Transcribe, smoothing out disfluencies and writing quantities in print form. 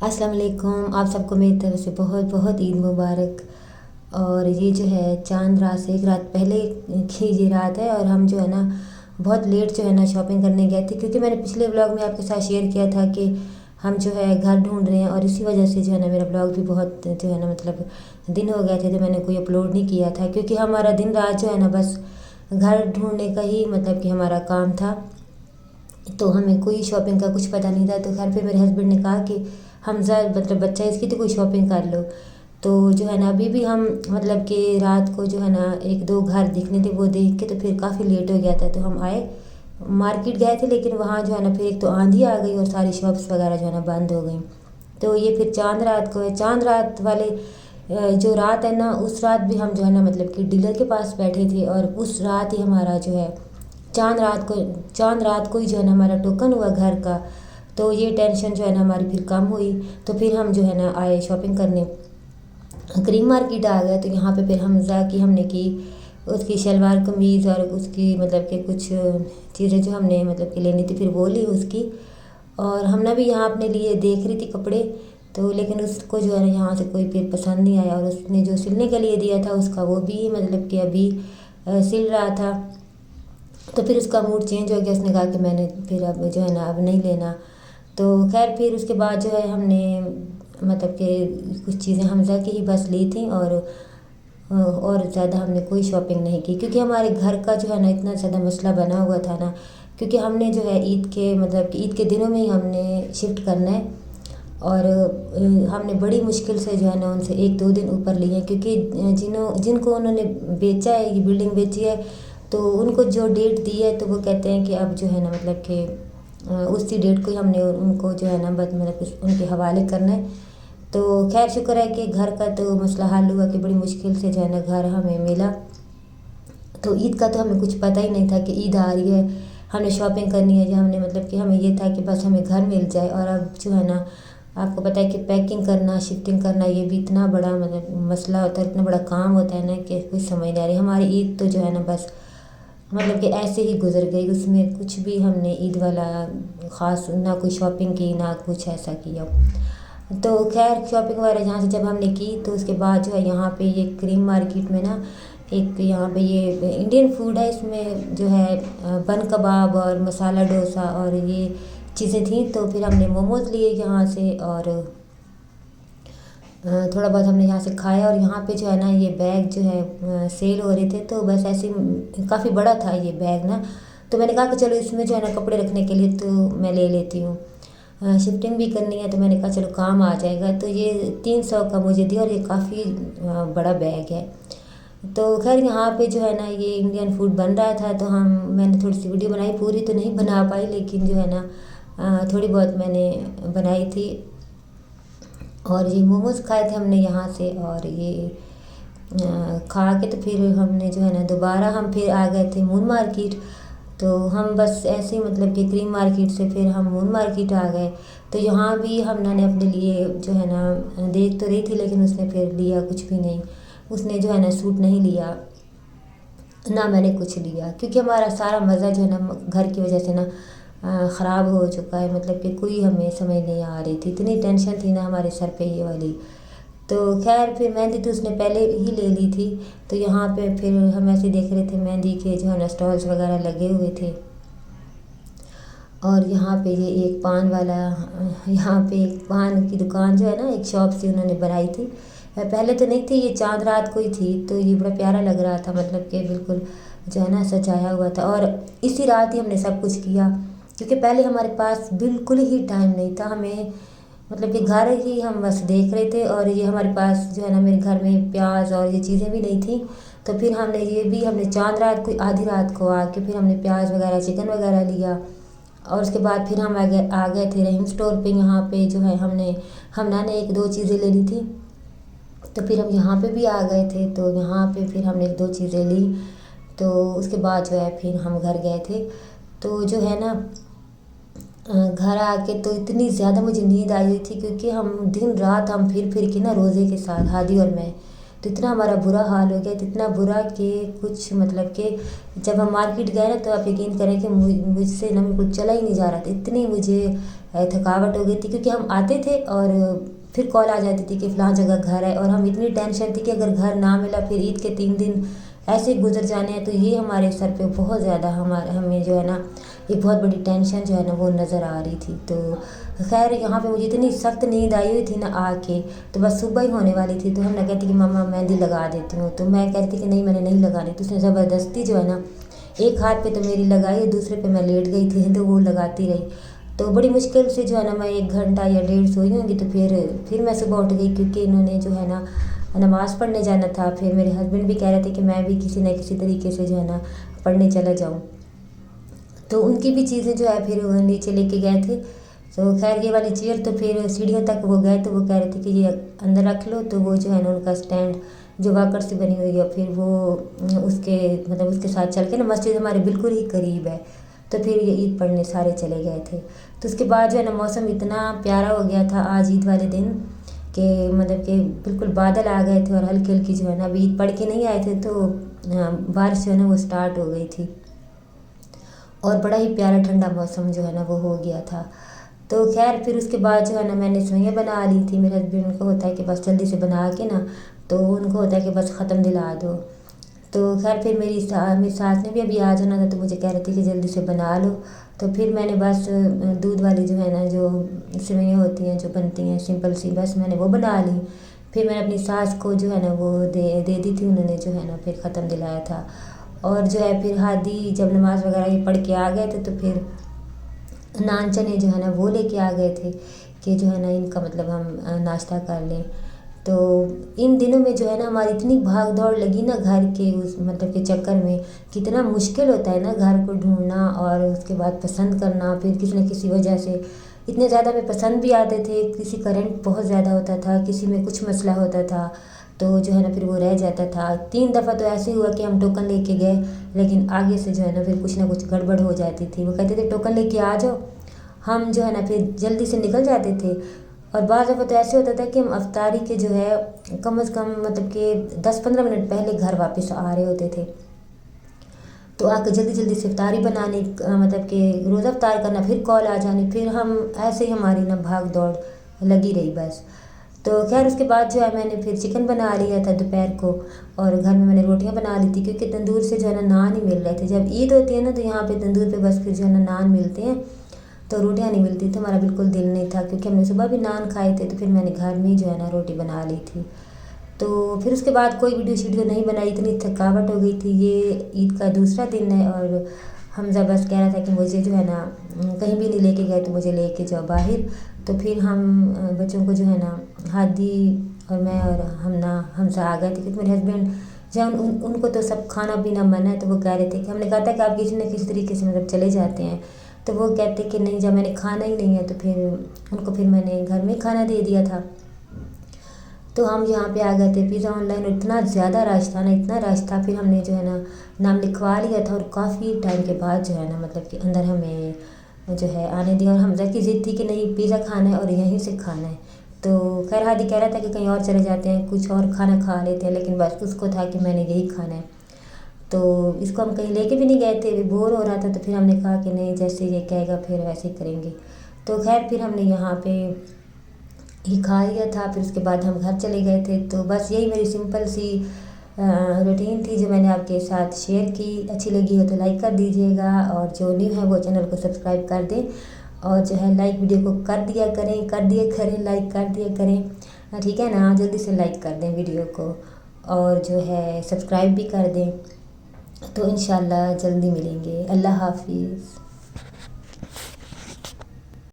अस्सलाम वालेकुम। आप सबको मेरी तरफ से बहुत बहुत ईद मुबारक। और ये जो है चांद रात से एक रात पहले की ये रात है, और हम जो है ना बहुत लेट जो है ना शॉपिंग करने गए थे, क्योंकि मैंने पिछले व्लॉग में आपके साथ शेयर किया था कि हम जो है घर ढूंढ रहे हैं, और इसी वजह से जो है ना मेरा व्लॉग भी बहुत जो है ना मतलब दिन हो गए थे, तो मैंने कोई अपलोड नहीं किया था, क्योंकि हमारा दिन रात जो है ना बस घर ढूंढने का ही मतलब कि हमारा काम था। तो हमें कोई शॉपिंग का कुछ पता नहीं था। तो घर पे मेरे हस्बैंड ने कहा कि हमज़ा मतलब बच्चा है इसकी, तो कोई शॉपिंग कर लो। तो जो है ना अभी भी हम मतलब कि रात को जो है ना एक दो घर दिखने थे, वो देख के तो फिर काफ़ी लेट हो गया था। तो हम आए मार्केट गए थे, लेकिन वहाँ जो है ना फिर एक तो आंधी आ गई और सारी शॉप्स वगैरह जो है ना बंद हो गई। तो ये फिर चांद रात को है। चांद रात वाले जो रात है ना, उस रात भी हम जो है ना मतलब कि डीलर के पास बैठे थे, और उस रात ही हमारा जो है चांद रात को चांद रात को ही जो है ना हमारा टोकन हुआ घर का। तो ये टेंशन जो है ना हमारी फिर कम हुई। तो फिर हम जो है ना आए शॉपिंग करने, क्रीम मार्केट आ गए। तो यहाँ पे फिर हमज़ा की हमने की, उसकी शलवार कमीज़ और उसकी मतलब कि कुछ चीज़ें जो हमने मतलब कि लेनी थी, फिर वो ली उसकी। और हमने भी यहाँ अपने लिए देख रही थी कपड़े, तो लेकिन उसको जो है ना यहाँ से कोई फिर पसंद नहीं आया, और उसने जो सिलने के लिए दिया था उसका वो भी मतलब कि अभी सिल रहा था। तो फिर उसका मूड चेंज हो गया, उसने कहा कि मैंने फिर अब जो है ना अब नहीं लेना। तो खैर फिर उसके बाद जो है हमने मतलब कि कुछ चीज़ें हमज़ा की ही बस ली थी, और ज़्यादा हमने कोई शॉपिंग नहीं की, क्योंकि हमारे घर का जो है ना इतना ज़्यादा मसला बना हुआ था ना, क्योंकि हमने जो है ईद के मतलब कि ईद के दिनों में ही हमने शिफ्ट करना है। और हमने बड़ी मुश्किल से जो है ना उनसे एक दो दिन ऊपर लिए हैं, क्योंकि जिनको उन्होंने बेचा है, ये बिल्डिंग बेची है, तो उनको जो डेट दी है तो वो कहते हैं कि अब जो है ना मतलब कि उसी डेट को ही हमने उनको जो है ना बस मतलब उनके हवाले करना है। तो खैर शुक्र है कि घर का तो मसला हल हुआ, कि बड़ी मुश्किल से जो है ना घर हमें मिला। तो ईद का तो हमें कुछ पता ही नहीं था कि ईद आ रही है, हमने शॉपिंग करनी है, या हमने मतलब कि हमें ये था कि बस हमें घर मिल जाए। और अब जो है ना आपको पता है कि पैकिंग करना, शिफ्टिंग करना, ये भी इतना बड़ा मतलब मसला होता है, इतना बड़ा काम होता है ना कि कुछ समझ नहीं आ रही। हमारी ईद तो जो है ना बस मतलब कि ऐसे ही गुजर गई, उसमें कुछ भी हमने ईद वाला ख़ास ना कोई शॉपिंग की ना कुछ ऐसा किया। तो खैर शॉपिंग वगैरह यहाँ से जब हमने की, तो उसके बाद जो है यहाँ पे ये क्रीम मार्केट में ना एक यहाँ पे ये इंडियन फूड है, इसमें जो है बन कबाब और मसाला डोसा और ये चीज़ें थी। तो फिर हमने मोमोज़ लिए यहाँ से, और थोड़ा बहुत हमने यहाँ से खाया। और यहाँ पे जो है ना ये बैग जो है सेल हो रहे थे, तो बस ऐसे काफ़ी बड़ा था ये बैग ना, तो मैंने कहा कि चलो इसमें जो है ना कपड़े रखने के लिए तो मैं ले लेती हूँ। शिफ्टिंग भी करनी है, तो मैंने कहा चलो काम आ जाएगा। तो ये 300 का मुझे दिया, और ये काफ़ी बड़ा बैग है। तो खैर यहाँ पे जो है ना ये इंडियन फूड बन रहा था, तो मैंने थोड़ी सी वीडियो बनाई, पूरी तो नहीं बना पाई, लेकिन जो है ना थोड़ी बहुत मैंने बनाई थी। और ये मोमोज़ खाए थे हमने यहाँ से, और ये खा के तो फिर हमने जो है ना दोबारा हम फिर आ गए थे मून मार्केट। तो हम बस ऐसे ही मतलब कि क्रीम मार्केट से फिर हम मून मार्केट आ गए। तो यहाँ भी हमने अपने लिए जो है ना देख तो रही थी, लेकिन उसने फिर लिया कुछ भी नहीं। उसने जो है ना सूट नहीं लिया, ना मैंने कुछ लिया, क्योंकि हमारा सारा मज़ा जो है ना घर की वजह से ना ख़राब हो चुका है। मतलब कि कोई हमें समझ नहीं आ रही थी, इतनी टेंशन थी ना हमारे सर पे ये वाली। तो खैर फिर मेहंदी तो उसने पहले ही ले ली थी। तो यहाँ पे फिर हम ऐसे देख रहे थे मेहंदी के जो है ना स्टॉल्स वगैरह लगे हुए थे। और यहाँ पे ये एक पान वाला, यहाँ पे एक पान की दुकान जो है ना एक शॉप से उन्होंने बनाई थी, पहले तो नहीं थी, ये चांद रात को ही थी। तो ये बड़ा प्यारा लग रहा था, मतलब कि बिल्कुल जो है ना सजाया हुआ था। और इसी रात ही हमने सब कुछ किया, क्योंकि पहले हमारे पास बिल्कुल ही टाइम नहीं था। हमें मतलब कि घर ही हम बस देख रहे थे, और ये हमारे पास जो है ना मेरे घर में प्याज और ये चीज़ें भी नहीं थी। तो फिर हमने चांद रात को आधी रात को आके फिर हमने प्याज वगैरह चिकन वगैरह लिया। और उसके बाद फिर हम आ गए थे रहीम स्टोर पे। यहाँ पे जो है हमने एक दो चीज़ें ले ली थी, तो फिर हम यहाँ पे भी आ गए थे। तो यहाँ पे फिर हमने एक दो चीज़ें ली। तो उसके बाद जो है फिर हम घर गए थे। तो जो है ना घर आके तो इतनी ज़्यादा मुझे नींद आई हुई थी, क्योंकि हम दिन रात हम फिर के ना रोज़े के साथ हादी और मैं, तो इतना हमारा बुरा हाल हो गया, तो इतना बुरा कि कुछ मतलब कि जब हम मार्केट गए ना, तो आप यकीन करें कि मुझसे ना बिल्कुल चला ही नहीं जा रहा था। इतनी मुझे थकावट हो गई थी, क्योंकि हम आते थे और फिर कॉल आ जाती थी कि फ़लाँ जगह घर है, और हम इतनी टेंशन थी कि अगर घर ना मिला फिर ईद के 3 दिन ऐसे ही गुजर जाने हैं। तो ये हमारे सर पे बहुत ज़्यादा हमें जो है ना एक बहुत बड़ी टेंशन जो है ना वो नज़र आ रही थी। तो खैर यहाँ पे मुझे इतनी सख्त नींद आई हुई थी ना आके, तो बस सुबह ही होने वाली थी। तो हम ना कहती कि मम्मा मेहंदी लगा देती हूँ, तो मैं कहती कि नहीं मैंने नहीं लगानी। तो उसने ज़बरदस्ती जो है ना एक हाथ पे तो मेरी लगाई, दूसरे पे मैं लेट गई थी तो वो लगाती रही। तो बड़ी मुश्किल से जो है ना मैं 1 घंटा या डेढ़ सोई होंगी। तो फिर मैं सुबह उठ गई, क्योंकि इन्होंने जो है ना नमाज़ पढ़ने जाना था। फिर मेरे हस्बैंड भी कह रहे थे कि मैं भी किसी न किसी तरीके से जो है ना पढ़ने चला जाऊँ। तो उनकी भी चीज़ें जो है फिर वो नीचे लेके गए थे। तो खैर ये वाली चेयर तो फिर सीढ़ियों तक वो गए, तो वो कह रहे थे कि ये अंदर रख लो। तो वो जो है ना उनका स्टैंड जो वाकर से बनी हुई है, फिर वो उसके मतलब उसके साथ चल के ना मस्जिद हमारे बिल्कुल ही करीब है। तो फिर ये ईद पढ़ने सारे चले गए थे। तो उसके बाद जो है ना मौसम इतना प्यारा हो गया था आज ईद वाले दिन कि मतलब कि बिल्कुल बादल आ गए थे, और हल्की हल्की जो है ना अभी ईद पढ़ के नहीं आए थे तो बारिश जो है ना वो स्टार्ट हो गई थी, और बड़ा ही प्यारा ठंडा मौसम जो है ना वो हो गया था। तो खैर फिर उसके बाद जो है ना मैंने सेवइयाँ बना ली थी। मेरे हस्बैंड को होता है कि बस जल्दी से बना के ना, तो उनको होता है कि बस ख़त्म दिला दो। तो खैर फिर मेरी सास ने भी अभी आ जाना था, तो मुझे कह रही थी कि जल्दी से बना लो। तो फिर मैंने बस दूध वाली जो है ना जो सेवइयाँ होती हैं जो बनती हैं सिंपल सी, बस मैंने वो बना ली। फिर मैंने अपनी सास को जो है ना वो दे दी थी, उन्होंने जो है ना फिर ख़त्म दिलाया था। और जो है फिर हादी जब नमाज़ वगैरह ये पढ़ के आ गए थे, तो फिर नान चने जो है ना वो लेके आ गए थे कि जो है ना इनका मतलब हम नाश्ता कर लें। तो इन दिनों में जो है ना हमारी इतनी भाग दौड़ लगी ना घर के उस मतलब के चक्कर में, कितना मुश्किल होता है ना घर को ढूंढना और उसके बाद पसंद करना। फिर किसी न किसी वजह से इतने ज़्यादा में पसंद भी आते थे, किसी का रेंट बहुत ज़्यादा होता था, किसी में कुछ मसला होता था, तो जो है ना फिर वो रह जाता था। 3 दफ़ा तो ऐसे हुआ कि हम टोकन लेके गए, लेकिन आगे से जो है ना फिर कुछ ना कुछ गड़बड़ हो जाती थी। वो कहते थे टोकन लेके आ जाओ, हम जो है ना फिर जल्दी से निकल जाते थे। और बाज़ दफ़ा तो ऐसे होता था कि हम अफ्तारी के जो है कम से कम मतलब कि 10-15 मिनट पहले घर वापस आ रहे होते थे। तो आके जल्दी जल्दी से इफ्तारी बनाने मतलब कि रोज़ा इफ्तार करना, फिर कॉल आ जानी, फिर हम ऐसे ही हमारी ना भाग दौड़ लगी रही बस। तो खैर उसके बाद जो है मैंने फिर चिकन बना लिया था दोपहर को, और घर में मैंने रोटियां बना ली थी, क्योंकि तंदूर से जो है ना नान ही मिल रहे थे। जब ईद होती है ना तो यहाँ पे तंदूर पे बस फिर जो है ना नान मिलते हैं, तो रोटियां नहीं मिलती थी। हमारा बिल्कुल दिल नहीं था, क्योंकि हमने सुबह भी नान खाए थे, तो फिर मैंने घर में ही जो है ना रोटी बना ली थी। तो फिर उसके बाद कोई वीडियो नहीं बनाई, इतनी थकावट हो गई थी। ये ईद का दूसरा दिन है, और हमज़ा बस कह रहा था कि मुझे जो है ना कहीं भी नहीं लेके गए, तो मुझे लेके जाओ बाहर। तो फिर हम बच्चों को जो है ना हादी और मैं और हमज़ा आ गए थे, क्योंकि मेरे हस्बैंड जब उनको तो सब खाना पीना मना है। तो वो कह रहे थे कि हमने कहा था कि आप किसी न किसी तरीके से मतलब चले जाते हैं, तो वो कहते कि नहीं जब मैंने खाना ही नहीं है, तो फिर मैंने घर में खाना दे दिया था। तो हम यहाँ पे आ गए थे पिज़्ज़ा ऑनलाइन, और इतना ज़्यादा रश था ना, इतना रश था। फिर हमने जो है ना नाम लिखवा लिया था, और काफ़ी टाइम के बाद जो है ना मतलब कि अंदर हमें जो है आने दिया। और हमज़ा की ज़िद थी कि नहीं पिज़्ज़ा खाना है और यहीं से खाना है। तो खैर हादी कह रहा था कि कहीं और चले जाते हैं, कुछ और खाना खा लेते हैं, लेकिन बस उसको था कि मैंने यही खाना है। तो इसको हम कहीं लेके भी नहीं गए थे, बोर हो रहा था। तो फिर हमने कहा कि नहीं जैसे ये कहेगा फिर वैसे ही करेंगे। तो खैर फिर हमने यहाँ पे ही खा लिया था। फिर उसके बाद हम घर चले गए थे। तो बस यही मेरी सिंपल सी रूटीन थी जो मैंने आपके साथ शेयर की। अच्छी लगी हो तो लाइक कर दीजिएगा, और जो न्यू है वो चैनल को सब्सक्राइब कर दें, और जो है लाइक वीडियो को कर दिया करें लाइक कर दिया करें, ठीक है ना। जल्दी से लाइक कर दें वीडियो को, और जो है सब्सक्राइब भी कर दें। तो इंशाल्लाह जल्दी मिलेंगे। अल्लाह हाफिज़।